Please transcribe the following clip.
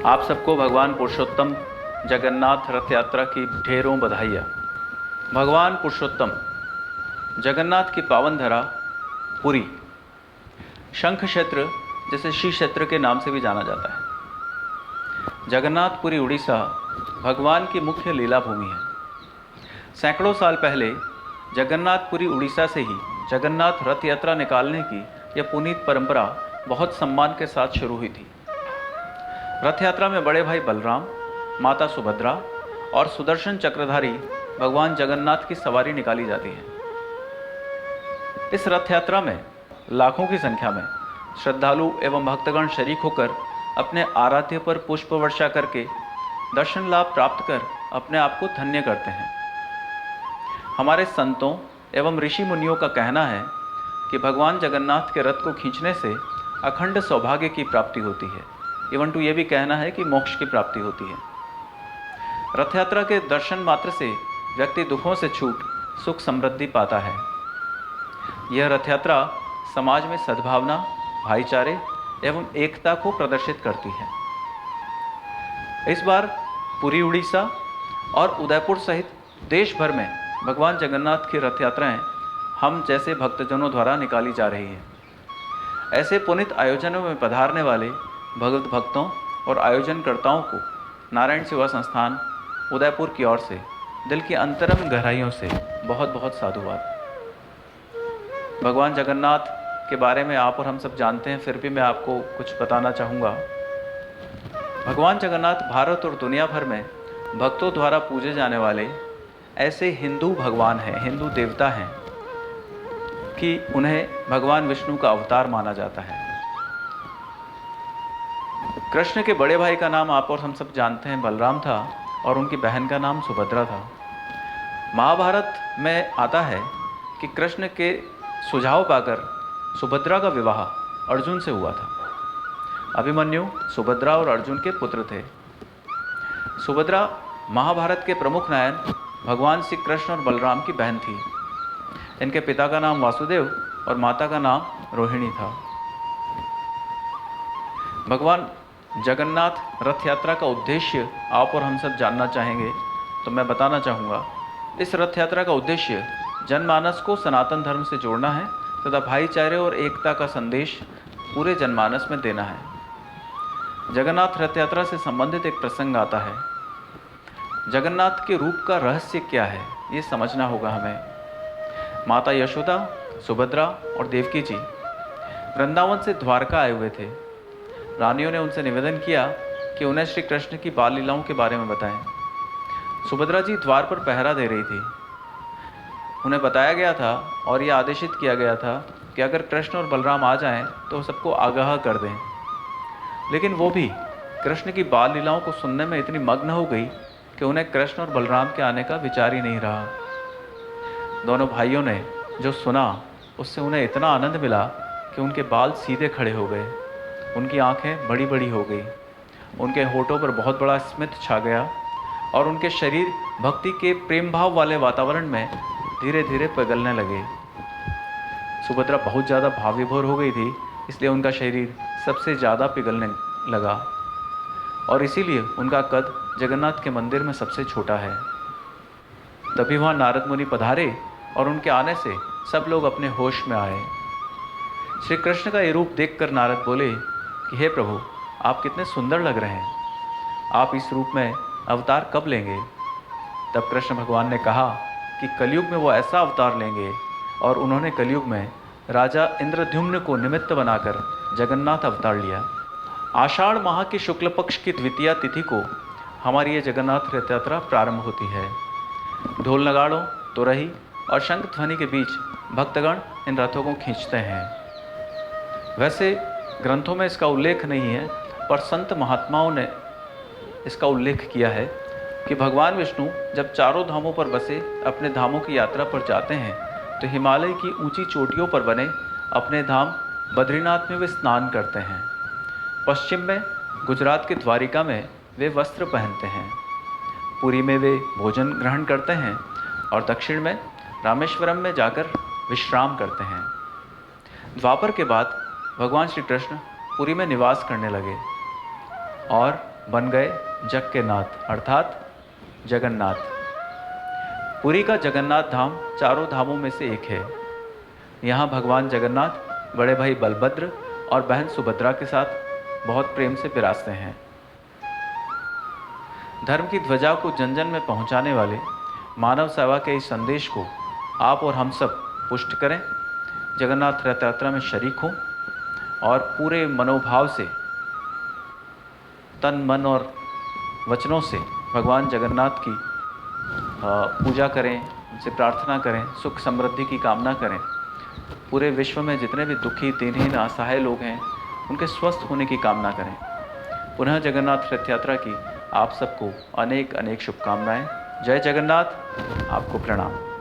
आप सबको भगवान पुरुषोत्तम जगन्नाथ रथ यात्रा की ढेरों बधाइयाँ। भगवान पुरुषोत्तम जगन्नाथ की पावन धरा पुरी, शंख क्षेत्र जिसे श्री क्षेत्र के नाम से भी जाना जाता है। जगन्नाथपुरी उड़ीसा भगवान की मुख्य लीला भूमि है। सैकड़ों साल पहले जगन्नाथपुरी उड़ीसा से ही जगन्नाथ रथ यात्रा निकालने की यह पुनीत परंपरा बहुत सम्मान के साथ शुरू हुई थी। रथ यात्रा में बड़े भाई बलराम, माता सुभद्रा और सुदर्शन चक्रधारी भगवान जगन्नाथ की सवारी निकाली जाती है। इस रथ यात्रा में लाखों की संख्या में श्रद्धालु एवं भक्तगण शरीक होकर अपने आराध्य पर पुष्प वर्षा करके दर्शन लाभ प्राप्त कर अपने आप को धन्य करते हैं। हमारे संतों एवं ऋषि मुनियों का कहना है कि भगवान जगन्नाथ के रथ को खींचने से अखंड सौभाग्य की प्राप्ति होती है। इवन टू ये भी कहना है कि मोक्ष की प्राप्ति होती है। रथ यात्रा के दर्शन मात्र से व्यक्ति दुखों से छूट सुख समृद्धि पाता है। यह रथ यात्रा समाज में सद्भावना, भाईचारे एवं एकता को प्रदर्शित करती है। इस बार पुरी उड़ीसा और उदयपुर सहित देश भर में भगवान जगन्नाथ की रथ यात्राएं हम जैसे भक्तजनों द्वारा निकाली जा रही हैं। ऐसे पुनीत आयोजनों में पधारने वाले भगवत भक्तों और आयोजनकर्ताओं को नारायण सेवा संस्थान उदयपुर की ओर से दिल की अंतरंग गहराइयों से बहुत बहुत साधुवाद। भगवान जगन्नाथ के बारे में आप और हम सब जानते हैं, फिर भी मैं आपको कुछ बताना चाहूँगा। भगवान जगन्नाथ भारत और दुनिया भर में भक्तों द्वारा पूजे जाने वाले ऐसे हिंदू भगवान हैं, हिंदू देवता हैं कि उन्हें भगवान विष्णु का अवतार माना जाता है। कृष्ण के बड़े भाई का नाम आप और हम सब जानते हैं बलराम था और उनकी बहन का नाम सुभद्रा था। महाभारत में आता है कि कृष्ण के सुझाव पाकर सुभद्रा का विवाह अर्जुन से हुआ था। अभिमन्यु सुभद्रा और अर्जुन के पुत्र थे। सुभद्रा महाभारत के प्रमुख नायक भगवान श्री कृष्ण और बलराम की बहन थी। इनके पिता का नाम वासुदेव और माता का नाम रोहिणी था। भगवान जगन्नाथ रथ यात्रा का उद्देश्य आप और हम सब जानना चाहेंगे तो मैं बताना चाहूँगा। इस रथ यात्रा का उद्देश्य जनमानस को सनातन धर्म से जोड़ना है तथा भाईचारे और एकता का संदेश पूरे जनमानस में देना है। जगन्नाथ रथ यात्रा से संबंधित एक प्रसंग आता है। जगन्नाथ के रूप का रहस्य क्या है ये समझना होगा हमें। माता यशोदा, सुभद्रा और देवकी जी वृंदावन से द्वारका आए हुए थे। रानियों ने उनसे निवेदन किया कि उन्हें श्री कृष्ण की बाल लीलाओं के बारे में बताएं। सुभद्रा जी द्वार पर पहरा दे रही थी। उन्हें बताया गया था और यह आदेशित किया गया था कि अगर कृष्ण और बलराम आ जाएं तो सबको आगाह कर दें। लेकिन वो भी कृष्ण की बाल लीलाओं को सुनने में इतनी मग्न हो गई कि उन्हें कृष्ण और बलराम के आने का विचार ही नहीं रहा। दोनों भाइयों ने जो सुना उससे उन्हें इतना आनंद मिला कि उनके बाल सीधे खड़े हो गए, उनकी आंखें बड़ी बड़ी हो गई, उनके होठों पर बहुत बड़ा स्मित छा गया और उनके शरीर भक्ति के प्रेम भाव वाले वातावरण में धीरे धीरे पिघलने लगे। सुभद्रा बहुत ज़्यादा भाव विभोर हो गई थी, इसलिए उनका शरीर सबसे ज़्यादा पिघलने लगा और इसीलिए उनका कद जगन्नाथ के मंदिर में सबसे छोटा है। तभी वहाँ नारद मुनि पधारे और उनके आने से सब लोग अपने होश में आए। श्री कृष्ण का ये रूप देखकर नारद बोले कि हे प्रभु, आप कितने सुंदर लग रहे हैं, आप इस रूप में अवतार कब लेंगे? तब कृष्ण भगवान ने कहा कि कलयुग में वो ऐसा अवतार लेंगे और उन्होंने कलयुग में राजा इंद्रद्युम्न को निमित्त बनाकर जगन्नाथ अवतार लिया। आषाढ़ माह की शुक्ल पक्ष की द्वितीया तिथि को हमारी ये जगन्नाथ रथ यात्रा प्रारंभ होती है। ढोल नगाड़ों, तुरही और शंख ध्वनि के बीच भक्तगण इन रथों को खींचते हैं। वैसे ग्रंथों में इसका उल्लेख नहीं है, पर संत महात्माओं ने इसका उल्लेख किया है कि भगवान विष्णु जब चारों धामों पर बसे अपने धामों की यात्रा पर जाते हैं तो हिमालय की ऊंची चोटियों पर बने अपने धाम बद्रीनाथ में वे स्नान करते हैं। पश्चिम में गुजरात के द्वारिका में वे वस्त्र पहनते हैं, पुरी में वे भोजन ग्रहण करते हैं और दक्षिण में रामेश्वरम में जाकर विश्राम करते हैं। द्वापर के बाद भगवान श्री कृष्ण पुरी में निवास करने लगे और बन गए जग के नाथ अर्थात जगन्नाथ। पुरी का जगन्नाथ धाम चारों धामों में से एक है। यहाँ भगवान जगन्नाथ बड़े भाई बलभद्र और बहन सुभद्रा के साथ बहुत प्रेम से विराजते हैं। धर्म की ध्वजा को जन जन में पहुँचाने वाले मानव सेवा के इस संदेश को आप और हम सब पुष्ट करें, जगन्नाथ रथ यात्रा में शरीक हों और पूरे मनोभाव से, तन मन और वचनों से भगवान जगन्नाथ की पूजा करें, उनसे प्रार्थना करें, सुख समृद्धि की कामना करें। पूरे विश्व में जितने भी दुखी, दीनहीन, असहाय लोग हैं, उनके स्वस्थ होने की कामना करें। पुनः जगन्नाथ रथ यात्रा की आप सबको अनेक अनेक शुभकामनाएं। जय जगन्नाथ। आपको प्रणाम।